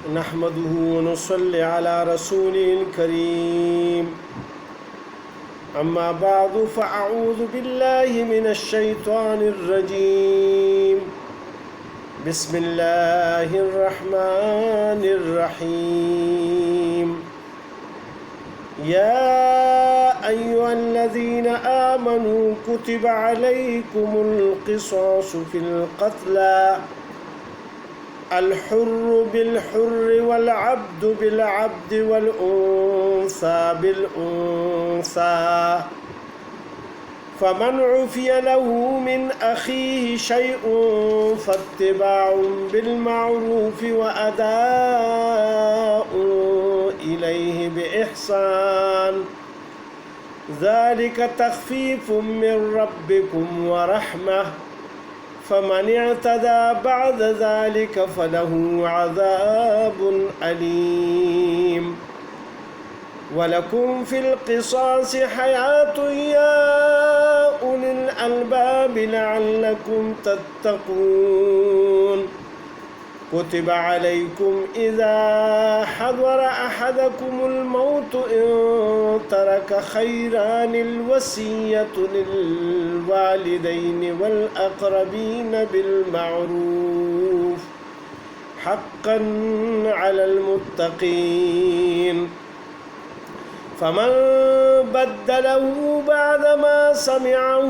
نحمده ونصلي على رسوله الكريم أما بعد فأعوذ بالله من الشيطان الرجيم بسم الله الرحمن الرحيم يا أيها الذين آمنوا كتب عليكم القصاص في القتلى الحر بالحر والعبد بالعبد والأنثى بالأنثى فمن عفي له من أخيه شيء فاتباع بالمعروف وأداء إليه بإحسان ذلك تخفيف من ربكم ورحمة فمن اعتدى بعد ذلك فله عذاب أليم ولكم في القصاص حياة يا أولي الألباب لعلكم تتقون كتب عليكم إذا حضر أحدكم الموت إن ترك خيرا الوصية للوالدين والأقربين بالمعروف حقا على المتقين فمن بدله بعدما سمعه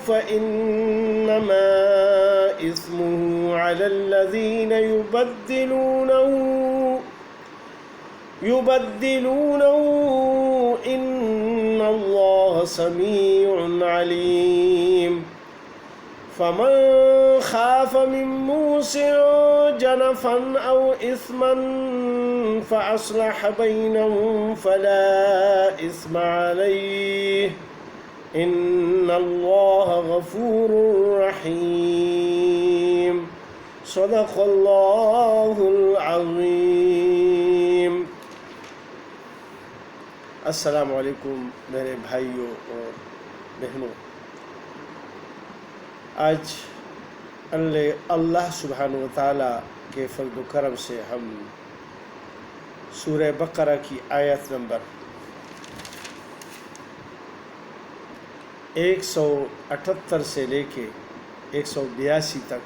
فإنما إثمه على الذين يبدلونه إن الله سميع عليم فمن خاف من موص جنفا أو إثما فأصلح بينهم فلا إثم عليه إن الله غفور رحيم صدق الله العظيم. السلام علیکم میرے بھائیوں اور بہنوں. آج اللہ سبحانہ و تعالیٰ کے فضل و کرم سے ہم سورہ بقرہ کی آیت نمبر 178 سے لے کے 182 تک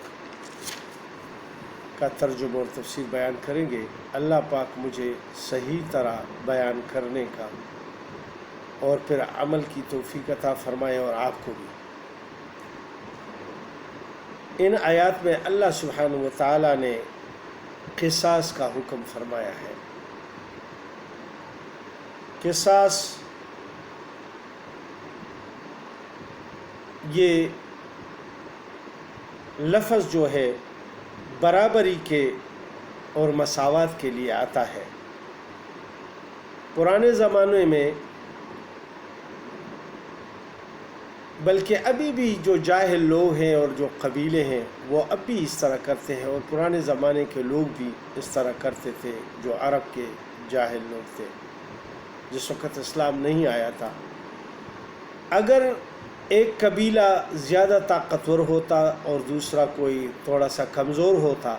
کا ترجمہ اور تفسیر بیان کریں گے. اللہ پاک مجھے صحیح طرح بیان کرنے کا اور پھر عمل کی توفیق عطا فرمائے اور آپ کو بھی. ان آیات میں اللہ سبحانہ و تعالیٰ نے قصاص کا حکم فرمایا ہے. قصاص یہ لفظ جو ہے برابری کے اور مساوات کے لیے آتا ہے. پرانے زمانے میں بلکہ ابھی بھی جو جاہل لوگ ہیں اور جو قبیلے ہیں وہ اب بھی اس طرح کرتے ہیں، اور پرانے زمانے کے لوگ بھی اس طرح کرتے تھے جو عرب کے جاہل لوگ تھے جس وقت اسلام نہیں آیا تھا. اگر ایک قبیلہ زیادہ طاقتور ہوتا اور دوسرا کوئی تھوڑا سا کمزور ہوتا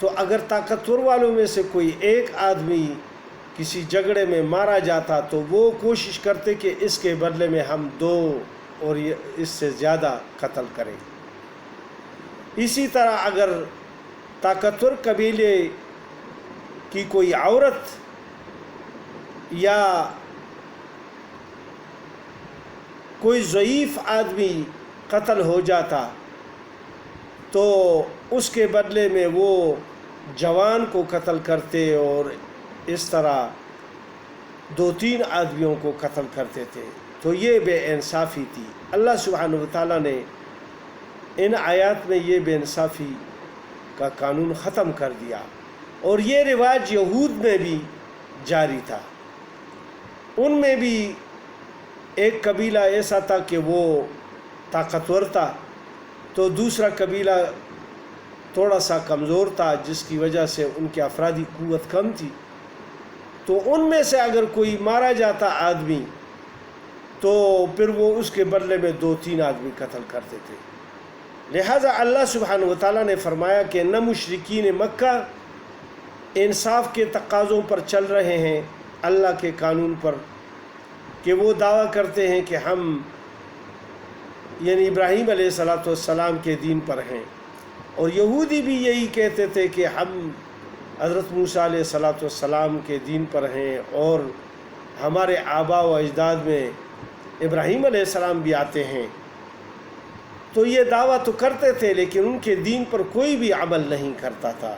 تو اگر طاقتور والوں میں سے کوئی ایک آدمی کسی جھگڑے میں مارا جاتا تو وہ کوشش کرتے کہ اس کے بدلے میں ہم 2 اور اس سے زیادہ قتل کریں. اسی طرح اگر طاقتور قبیلے کی کوئی عورت یا کوئی ضعیف آدمی قتل ہو جاتا تو اس کے بدلے میں وہ جوان کو قتل کرتے اور اس طرح 2-3 آدمیوں کو قتل کرتے تھے. تو یہ بے انصافی تھی. اللہ سبحانہ و تعالیٰ نے ان آیات میں یہ بے انصافی کا قانون ختم کر دیا، اور یہ رواج یہود میں بھی جاری تھا. ان میں بھی ایک قبیلہ ایسا تھا کہ وہ طاقتور تھا تو دوسرا قبیلہ تھوڑا سا کمزور تھا جس کی وجہ سے ان کی افرادی قوت کم تھی. تو ان میں سے اگر کوئی مارا جاتا آدمی تو پھر وہ اس کے بدلے میں 2-3 آدمی قتل کرتے تھے. لہذا اللہ سبحانہ و تعالیٰ نے فرمایا کہ نہ مشرکین مکہ انصاف کے تقاضوں پر چل رہے ہیں، اللہ کے قانون پر، کہ وہ دعویٰ کرتے ہیں کہ ہم یعنی ابراہیم علیہ السلام کے دین پر ہیں، اور یہودی بھی یہی کہتے تھے کہ ہم حضرت موسیٰ علیہ السلام کے دین پر ہیں، اور ہمارے آباء و اجداد میں ابراہیم علیہ السلام بھی آتے ہیں۔ تو یہ دعویٰ تو کرتے تھے لیکن ان کے دین پر کوئی بھی عمل نہیں کرتا تھا۔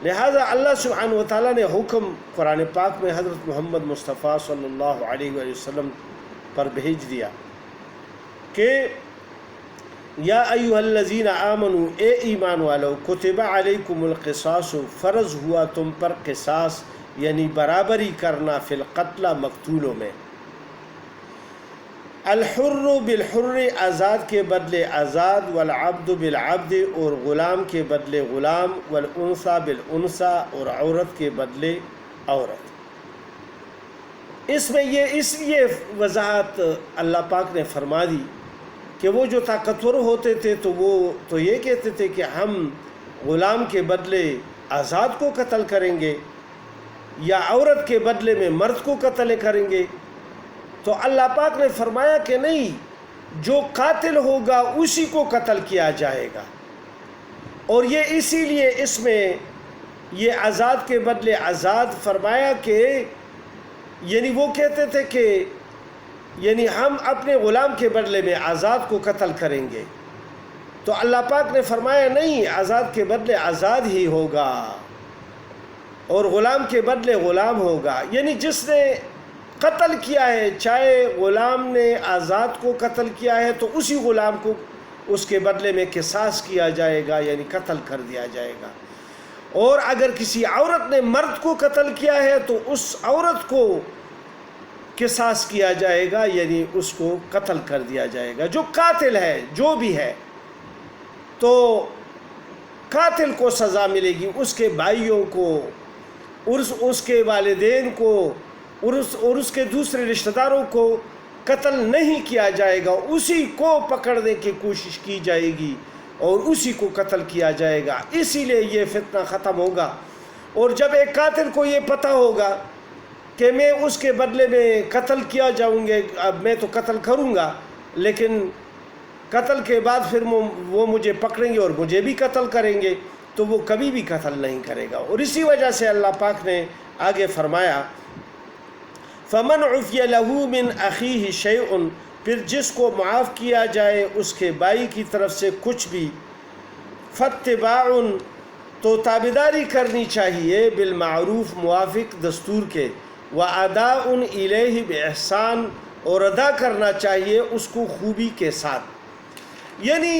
لہٰذا اللہ سبحانہ وتعالیٰ نے حکم قرآن پاک میں حضرت محمد مصطفیٰ صلی اللہ علیہ وآلہ وسلم پر بھیج دیا کہ یا ایھا الذین آمنوا، اے ایمان والو، کتب علیکم القصاص، فرض ہوا تم پر قصاص یعنی برابری کرنا، فی القتلى مقتولوں میں، الحر بالحر، آزاد کے بدلے آزاد، والعبد بالعبد، اور غلام کے بدلے غلام، والانثى بالانثى، اور عورت کے بدلے عورت۔ اس میں اس لیے وضاحت اللہ پاک نے فرما دی کہ وہ جو طاقتور ہوتے تھے تو وہ تو یہ کہتے تھے کہ ہم غلام کے بدلے آزاد کو قتل کریں گے یا عورت کے بدلے میں مرد کو قتل کریں گے۔ تو اللہ پاک نے فرمایا کہ نہیں، جو قاتل ہوگا اسی کو قتل کیا جائے گا، اور یہ اسی لیے اس میں یہ آزاد کے بدلے آزاد فرمایا کہ یعنی وہ کہتے تھے کہ یعنی ہم اپنے غلام کے بدلے میں آزاد کو قتل کریں گے، تو اللہ پاک نے فرمایا نہیں، آزاد کے بدلے آزاد ہی ہوگا اور غلام کے بدلے غلام ہوگا، یعنی جس نے قتل کیا ہے، چاہے غلام نے آزاد کو قتل کیا ہے تو اسی غلام کو اس کے بدلے میں قصاص کیا جائے گا، یعنی قتل کر دیا جائے گا، اور اگر کسی عورت نے مرد کو قتل کیا ہے تو اس عورت کو قصاص کیا جائے گا، یعنی اس کو قتل کر دیا جائے گا، جو قاتل ہے جو بھی ہے، تو قاتل کو سزا ملے گی، اس کے بھائیوں کو، اس کے والدین کو، اور اس کے دوسرے رشتہ داروں کو قتل نہیں کیا جائے گا، اسی کو پکڑنے کی کوشش کی جائے گی اور اسی کو قتل کیا جائے گا۔ اسی لیے یہ فتنہ ختم ہوگا، اور جب ایک قاتل کو یہ پتہ ہوگا کہ میں اس کے بدلے میں قتل کیا جاؤں گے، اب میں تو قتل کروں گا لیکن قتل کے بعد پھر وہ مجھے پکڑیں گے اور مجھے بھی قتل کریں گے، تو وہ کبھی بھی قتل نہیں کرے گا۔ اور اسی وجہ سے اللہ پاک نے آگے فرمایا فَمَنْ عُفِيَ لَهُ مِنْ أَخِيهِ شَيْءٌ، پھر جس کو معاف کیا جائے اس کے بھائی کی طرف سے کچھ بھی، فَاتِّبَاعٌ، تو تابعداری کرنی چاہیے، بالمعروف، موافق دستور کے، وَأَدَاءٌ إِلَيْهِ بِإِحْسَان، اور ادا کرنا چاہیے اس کو خوبی کے ساتھ۔ یعنی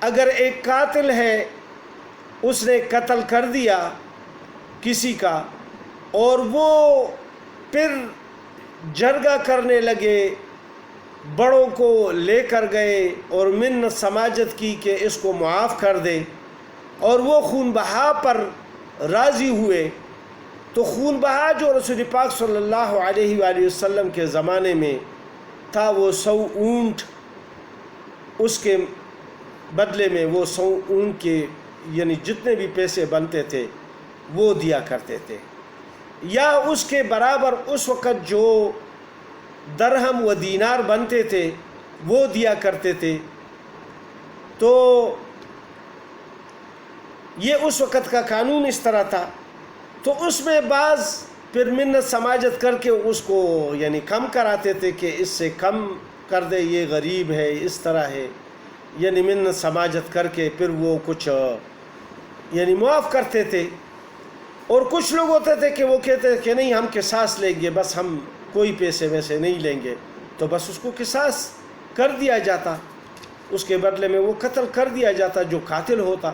اگر ایک قاتل ہے، اس نے قتل کر دیا کسی کا، اور وہ پھر جرگہ کرنے لگے، بڑوں کو لے کر گئے اور منت سماجت کی کہ اس کو معاف کر دے، اور وہ خون بہا پر راضی ہوئے، تو خون بہا جو رسول پاک صلی اللہ علیہ وآلہ وسلم کے زمانے میں تھا، وہ 100 اونٹ، اس کے بدلے میں وہ 100 اونٹ کے یعنی جتنے بھی پیسے بنتے تھے وہ دیا کرتے تھے، یا اس کے برابر اس وقت جو درہم و دینار بنتے تھے وہ دیا کرتے تھے۔ تو یہ اس وقت کا قانون اس طرح تھا، تو اس میں بعض پھر منت سماجت کر کے اس کو یعنی کم کراتے تھے کہ اس سے کم کر دے، یہ غریب ہے، اس طرح ہے، یعنی منت سماجت کر کے پھر وہ کچھ یعنی معاف کرتے تھے۔ اور کچھ لوگ ہوتے تھے کہ وہ کہتے تھے کہ نہیں، ہم قصاص لیں گے، بس ہم کوئی پیسے میں سے نہیں لیں گے، تو بس اس کو قصاص کر دیا جاتا، اس کے بدلے میں وہ قتل کر دیا جاتا جو قاتل ہوتا۔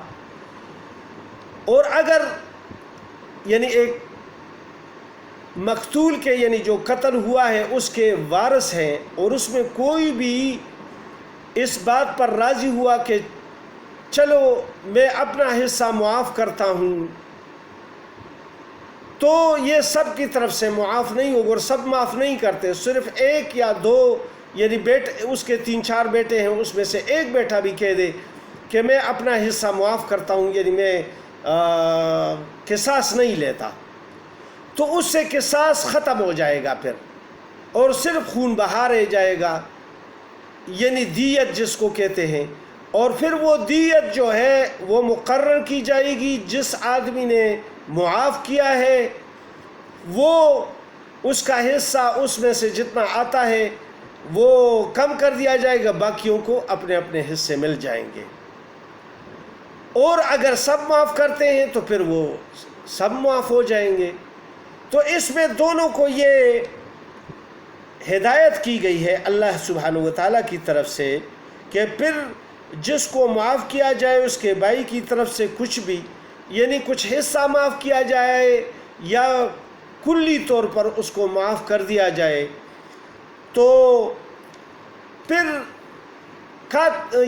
اور اگر یعنی ایک مقتول کے یعنی جو قتل ہوا ہے اس کے وارث ہیں، اور اس میں کوئی بھی اس بات پر راضی ہوا کہ چلو میں اپنا حصہ معاف کرتا ہوں، تو یہ سب کی طرف سے معاف نہیں ہوگا، اور سب معاف نہیں کرتے، صرف ایک یا دو یعنی اس کے 3-4 بیٹے ہیں، اس میں سے ایک بیٹا بھی کہہ دے کہ میں اپنا حصہ معاف کرتا ہوں، یعنی میں قصاص نہیں لیتا، تو اس سے قصاص ختم ہو جائے گا پھر، اور صرف خون بہا رہ جائے گا، یعنی دیت جس کو کہتے ہیں۔ اور پھر وہ دیت جو ہے وہ مقرر کی جائے گی، جس آدمی نے معاف کیا ہے وہ اس کا حصہ اس میں سے جتنا آتا ہے وہ کم کر دیا جائے گا، باقیوں کو اپنے اپنے حصے مل جائیں گے۔ اور اگر سب معاف کرتے ہیں تو پھر وہ سب معاف ہو جائیں گے۔ تو اس میں دونوں کو یہ ہدایت کی گئی ہے اللہ سبحانہ و تعالیٰ کی طرف سے کہ پھر جس کو معاف کیا جائے اس کے بھائی کی طرف سے کچھ بھی، یعنی کچھ حصہ معاف کیا جائے یا کلی طور پر اس کو معاف کر دیا جائے، تو پھر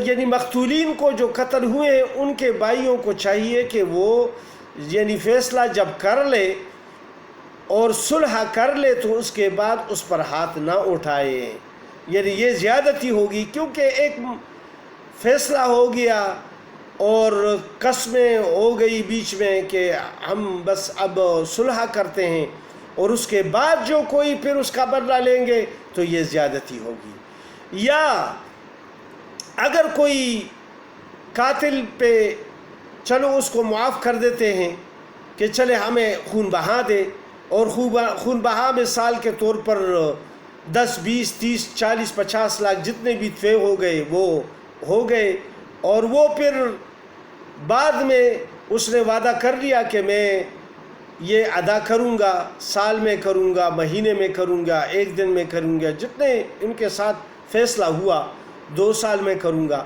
یعنی مقتولین کو جو قتل ہوئے ہیں ان کے بھائیوں کو چاہیے کہ وہ یعنی فیصلہ جب کر لے اور صلح کر لے تو اس کے بعد اس پر ہاتھ نہ اٹھائے، یعنی یہ زیادتی ہوگی، کیونکہ ایک فیصلہ ہو گیا اور قسمیں ہو گئی بیچ میں کہ ہم بس اب صلح کرتے ہیں، اور اس کے بعد جو کوئی پھر اس کا بدلہ لیں گے تو یہ زیادتی ہوگی۔ یا اگر کوئی قاتل پہ چلو اس کو معاف کر دیتے ہیں کہ چلے ہمیں خون بہا دے، اور خون بہا مثال کے طور پر 10 20 30 40 50 لاکھ جتنے بھی تھے ہو گئے وہ ہو گئے، اور وہ پھر بعد میں اس نے وعدہ کر لیا کہ میں یہ ادا کروں گا، سال میں کروں گا، مہینے میں کروں گا، 1 دن میں کروں گا، جتنے ان کے ساتھ فیصلہ ہوا 2 سال میں کروں گا،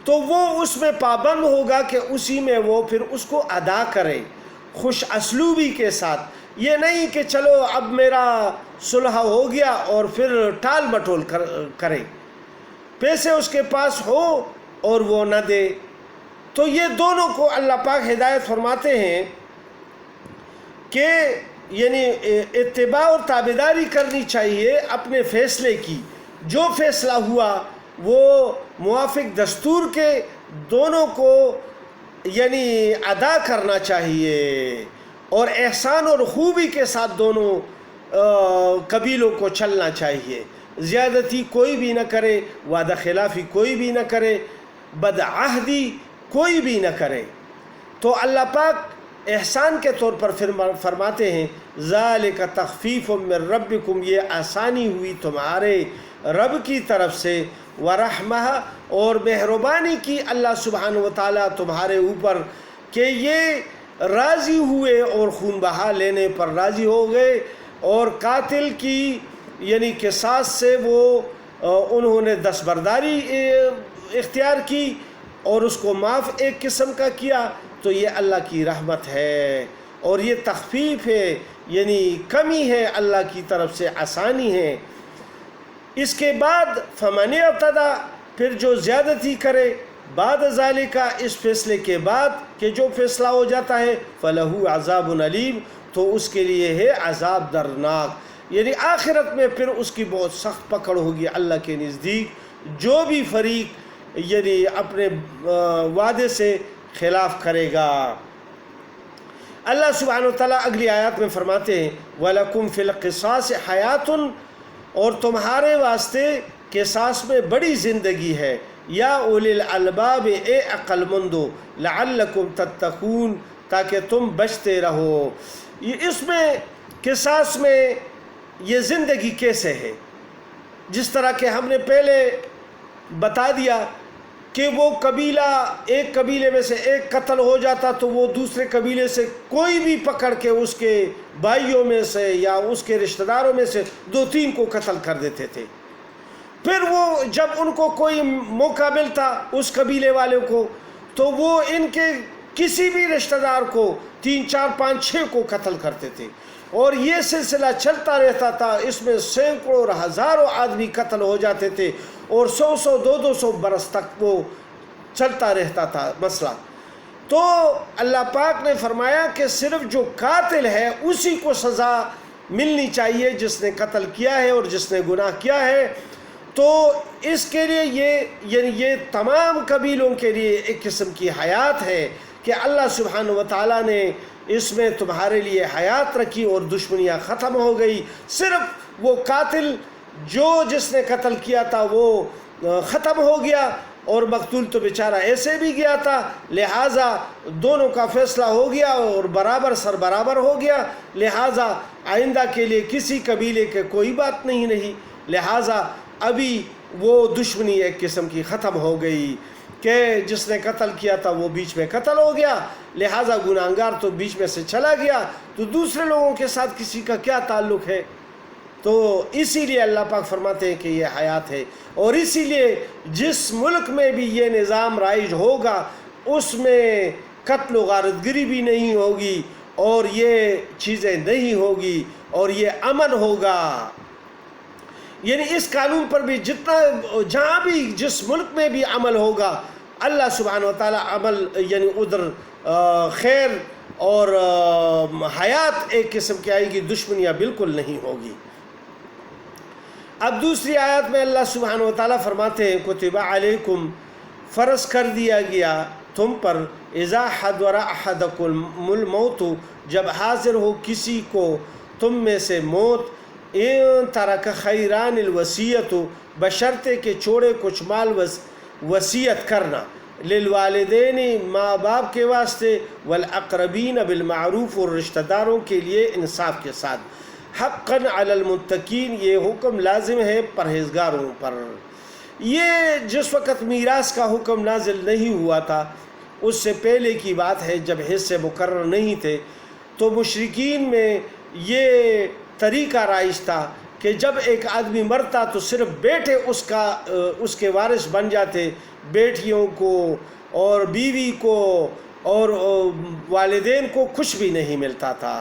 تو وہ اس میں پابند ہوگا کہ اسی میں وہ پھر اس کو ادا کرے خوش اسلوبی کے ساتھ۔ یہ نہیں کہ چلو اب میرا صلح ہو گیا اور پھر ٹال مٹول کرے، پیسے اس کے پاس ہو اور وہ نہ دے۔ تو یہ دونوں کو اللہ پاک ہدایت فرماتے ہیں کہ یعنی اتباع اور تابعداری کرنی چاہیے اپنے فیصلے کی، جو فیصلہ ہوا وہ موافق دستور کے دونوں کو یعنی ادا کرنا چاہیے، اور احسان اور خوبی کے ساتھ دونوں قبیلوں کو چلنا چاہیے، زیادتی کوئی بھی نہ کرے، وعدہ خلافی کوئی بھی نہ کرے، بدعہدی کوئی بھی نہ کرے۔ تو اللہ پاک احسان کے طور پر فرماتے ہیں ذالک تخفیف من ربکم، یہ آسانی ہوئی تمہارے رب کی طرف سے، ورحمہ، اور مہربانی کی اللہ سبحانہ و تعالیٰ تمہارے اوپر کہ یہ راضی ہوئے اور خون بہا لینے پر راضی ہو گئے، اور قاتل کی یعنی قصاص سے وہ انہوں نے دستبرداری اختیار کی اور اس کو معاف ایک قسم کا کیا۔ تو یہ اللہ کی رحمت ہے اور یہ تخفیف ہے، یعنی کمی ہے اللہ کی طرف سے، آسانی ہے۔ اس کے بعد فمن اعتدی، پھر جو زیادتی کرے بعد ذالک، اس فیصلے کے بعد کہ جو فیصلہ ہو جاتا ہے، فلہ عذاب علیم، تو اس کے لیے ہے عذاب دردناک، یعنی آخرت میں پھر اس کی بہت سخت پکڑ ہوگی اللہ کے نزدیک، جو بھی فریق یعنی اپنے وعدے سے خلاف کرے گا۔ اللہ سبحانہ وتعالیٰ اگلی آیات میں فرماتے ہیں وَلَكُمْ فِي الْقِصَاصِ حَيَاتٌ، اور تمہارے واسطے قصاص میں بڑی زندگی ہے، یا اولی الالباب، اے عقل مندو، لعلکم تتقون، تاکہ تم بچتے رہو۔ اس میں قصاص میں یہ زندگی کیسے ہے، جس طرح کہ ہم نے پہلے بتا دیا کہ وہ قبیلہ، ایک قبیلے میں سے ایک قتل ہو جاتا تو وہ دوسرے قبیلے سے کوئی بھی پکڑ کے اس کے بھائیوں میں سے یا اس کے رشتہ داروں میں سے 2-3 کو قتل کر دیتے تھے۔ پھر وہ جب ان کو کوئی موقع ملتا اس قبیلے والوں کو، تو وہ ان کے کسی بھی رشتہ دار کو 3 4 5 6 کو قتل کرتے تھے، اور یہ سلسلہ چلتا رہتا تھا۔ اس میں سینکڑوں اور ہزاروں آدمی قتل ہو جاتے تھے، اور 100 200 برس تک وہ چلتا رہتا تھا مسئلہ۔ تو اللہ پاک نے فرمایا کہ صرف جو قاتل ہے اسی کو سزا ملنی چاہیے، جس نے قتل کیا ہے اور جس نے گناہ کیا ہے۔ تو اس کے لیے یہ یعنی یہ تمام قبیلوں کے لیے ایک قسم کی حیات ہے کہ اللہ سبحانہ و تعالیٰ نے اس میں تمہارے لیے حیات رکھی اور دشمنیاں ختم ہو گئی. صرف وہ قاتل جس نے قتل کیا تھا وہ ختم ہو گیا اور مقتول تو بیچارہ ایسے بھی گیا تھا، لہٰذا دونوں کا فیصلہ ہو گیا اور برابر سر برابر ہو گیا. لہٰذا آئندہ کے لیے کسی قبیلے کے کوئی بات نہیں رہی. لہٰذا ابھی وہ دشمنی ایک قسم کی ختم ہو گئی کہ جس نے قتل کیا تھا وہ بیچ میں قتل ہو گیا، لہٰذا گناہگار تو بیچ میں سے چلا گیا، تو دوسرے لوگوں کے ساتھ کسی کا کیا تعلق ہے؟ تو اسی لیے اللہ پاک فرماتے ہیں کہ یہ حیات ہے. اور اسی لیے جس ملک میں بھی یہ نظام رائج ہوگا اس میں قتل و غارت گری بھی نہیں ہوگی اور یہ چیزیں نہیں ہوگی اور یہ امن ہوگا. یعنی اس قانون پر بھی جہاں بھی جس ملک میں بھی عمل ہوگا اللہ سبحانہ و تعالیٰ عمل یعنی ادھر خیر اور حیات ایک قسم کی آئے گی، دشمنیاں بالکل نہیں ہوگی. اب دوسری آیات میں اللہ سبحانہ و تعالیٰ فرماتے ہیں کتب علیکم، فرض کر دیا گیا تم پر، اذا حضر احدکم الموت، جب حاضر ہو کسی کو تم میں سے موت، ان ترک خیران الوصیت، بشرطے کہ چھوڑے کچھ مال وصیت کرنا، للوالدین ماں باپ کے واسطے، والاقربین بالمعروف، اور رشتہ داروں کے لیے انصاف کے ساتھ، حقا علی المتقین، یہ حکم لازم ہے پرہیزگاروں پر. یہ جس وقت میراث کا حکم نازل نہیں ہوا تھا اس سے پہلے کی بات ہے، جب حصے مقرر نہیں تھے تو مشرکین میں یہ طریقہ رائج تھا کہ جب ایک آدمی مرتا تو صرف بیٹے اس کے وارث بن جاتے، بیٹیوں کو اور بیوی کو اور والدین کو کچھ بھی نہیں ملتا تھا.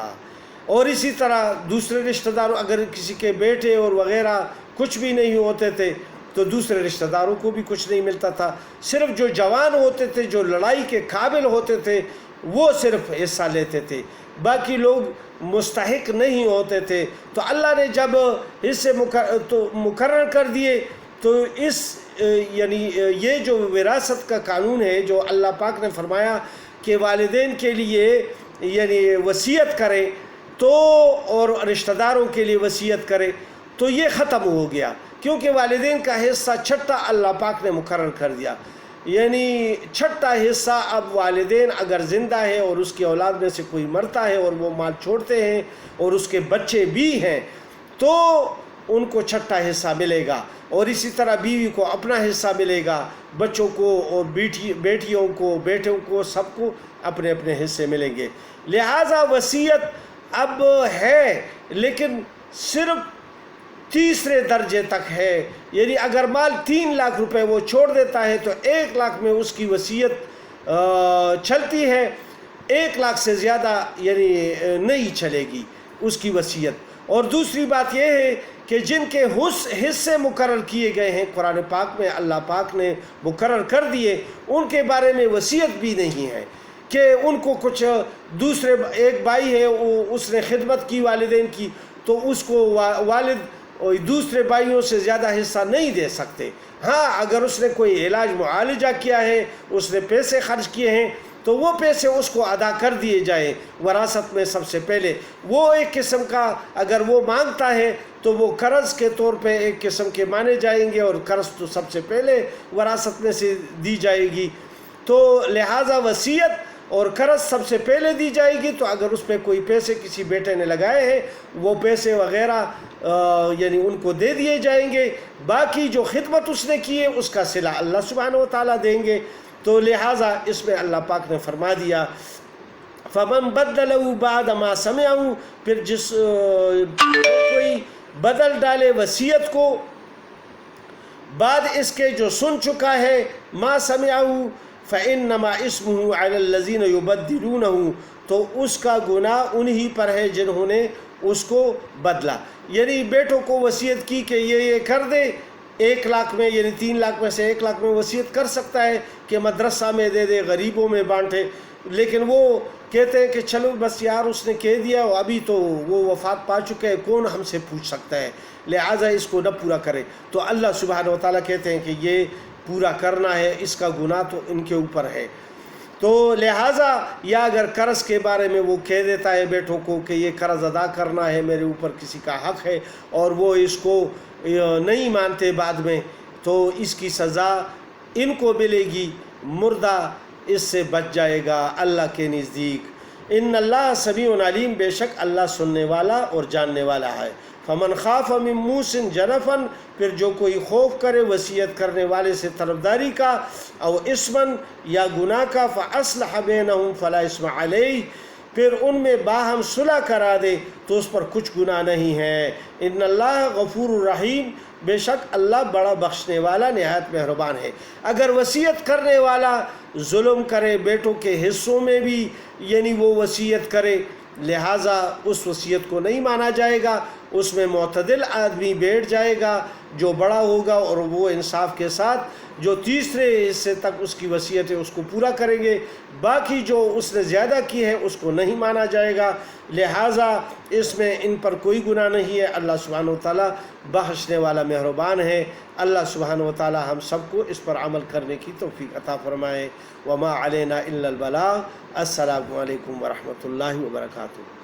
اور اسی طرح دوسرے رشتہ داروں، اگر کسی کے بیٹے اور وغیرہ کچھ بھی نہیں ہوتے تھے تو دوسرے رشتہ داروں کو بھی کچھ نہیں ملتا تھا. صرف جو جوان ہوتے تھے، جو لڑائی کے قابل ہوتے تھے، وہ صرف حصہ لیتے تھے، باقی لوگ مستحق نہیں ہوتے تھے. تو اللہ نے جب حصے مقرر کر دیے تو یعنی یہ جو وراثت کا قانون ہے جو اللہ پاک نے فرمایا کہ والدین کے لیے یعنی وصیت کرے تو اور رشتہ داروں کے لیے وصیت کرے، تو یہ ختم ہو گیا کیونکہ والدین کا حصہ چھٹا اللہ پاک نے مقرر کر دیا. یعنی چھٹا حصہ اب والدین اگر زندہ ہے اور اس کی اولاد میں سے کوئی مرتا ہے اور وہ مال چھوڑتے ہیں اور اس کے بچے بھی ہیں تو ان کو چھٹا حصہ ملے گا. اور اسی طرح بیوی کو اپنا حصہ ملے گا، بچوں کو اور بیٹیوں کو، بیٹوں کو، سب کو اپنے اپنے حصے ملیں گے. لہٰذا وصیت اب ہے لیکن صرف تیسرے درجے تک ہے. یعنی اگر مال 3 لاکھ روپے وہ چھوڑ دیتا ہے تو 1 لاکھ میں اس کی وصیت چلتی ہے، 1 لاکھ سے زیادہ یعنی نہیں چلے گی اس کی وصیت. اور دوسری بات یہ ہے کہ جن کے حصے مقرر کیے گئے ہیں قرآن پاک میں، اللہ پاک نے مقرر کر دیے، ان کے بارے میں وصیت بھی نہیں ہے کہ ان کو کچھ دوسرے. ایک بھائی ہے اس نے خدمت کی والدین کی تو اس کو والد دوسرے بھائیوں سے زیادہ حصہ نہیں دے سکتے. ہاں اگر اس نے کوئی علاج معالجہ کیا ہے، اس نے پیسے خرچ کیے ہیں تو وہ پیسے اس کو ادا کر دیے جائیں وراثت میں سب سے پہلے. وہ ایک قسم کا اگر وہ مانگتا ہے تو وہ قرض کے طور پہ ایک قسم کے مانے جائیں گے اور قرض تو سب سے پہلے وراثت میں سے دی جائے گی. تو لہٰذا وصیت اور قرض سب سے پہلے دی جائے گی. تو اگر اس پہ کوئی پیسے کسی بیٹے نے لگائے ہیں وہ پیسے وغیرہ یعنی ان کو دے دیے جائیں گے. باقی جو خدمت اس نے کی ہے اس کا صلہ اللہ سبحانہ و تعالیٰ دیں گے. تو لہٰذا اس میں اللہ پاک نے فرما دیا فَمَن بَدَّلَهُ بَعْدَ مَا سَمِعَهُ، پھر جس کوئی بدل ڈالے وصیت کو بعد اس کے جو سن چکا ہے، مَا سَمِعَهُ فَإِنَّمَا اسْمُهُ عَلَى الَّذِينَ يُبَدِّلُونَهُ، تو اس کا گناہ انہی پر ہے جنہوں نے اس کو بدلا. یعنی بیٹوں کو وصیت کی کہ یہ کر دے، 1 لاکھ میں یعنی 3 لاکھ میں سے 1 لاکھ میں وصیت کر سکتا ہے کہ مدرسہ میں دے دے، غریبوں میں بانٹے، لیکن وہ کہتے ہیں کہ چلو بس یار اس نے کہہ دیا، ابھی تو وہ وفات پا چکے ہیں، کون ہم سے پوچھ سکتا ہے، لہٰذا اس کو نہ پورا کرے. تو اللہ سبحانہ و تعالیٰ کہتے ہیں کہ یہ پورا کرنا ہے، اس کا گناہ تو ان کے اوپر ہے. تو لہٰذا یا اگر قرض کے بارے میں وہ کہہ دیتا ہے بیٹوں کو کہ یہ قرض ادا کرنا ہے، میرے اوپر کسی کا حق ہے، اور وہ اس کو نہیں مانتے بعد میں، تو اس کی سزا ان کو ملے گی، مردہ اس سے بچ جائے گا اللہ کے نزدیک۔ ان اللہ سمیع علیم، بے شک اللہ سننے والا اور جاننے والا ہے۔ فمن خاف من موص جنفا، پھر جو کوئی خوف کرے وصیت کرنے والے سے طرفداری کا، او اثما یا گناہ کا، فاصلح بینہم فلا اثم علیہ، پھر ان میں باہم صلح کرا دے تو اس پر کچھ گناہ نہیں ہے۔ ان اللہ غفور الرحیم، بے شک اللہ بڑا بخشنے والا نہایت مہربان ہے۔ اگر وصیت کرنے والا ظلم کرے بیٹوں کے حصوں میں بھی، یعنی وہ وصیت کرے، لہٰذا اس وصیت کو نہیں مانا جائے گا، اس میں معتدل آدمی بیٹھ جائے گا جو بڑا ہوگا، اور وہ انصاف کے ساتھ جو تیسرے حصے تک اس کی وصیت ہے اس کو پورا کریں گے، باقی جو اس نے زیادہ کی ہے اس کو نہیں مانا جائے گا، لہٰذا اس میں ان پر کوئی گناہ نہیں ہے۔ اللہ سبحانہ وتعالیٰ بخشنے والا مہربان ہے۔ اللہ سبحانہ وتعالیٰ ہم سب کو اس پر عمل کرنے کی توفیق عطا فرمائے۔ وما علینا الا البلاغ۔ السلام علیکم ورحمۃ اللہ وبرکاتہ۔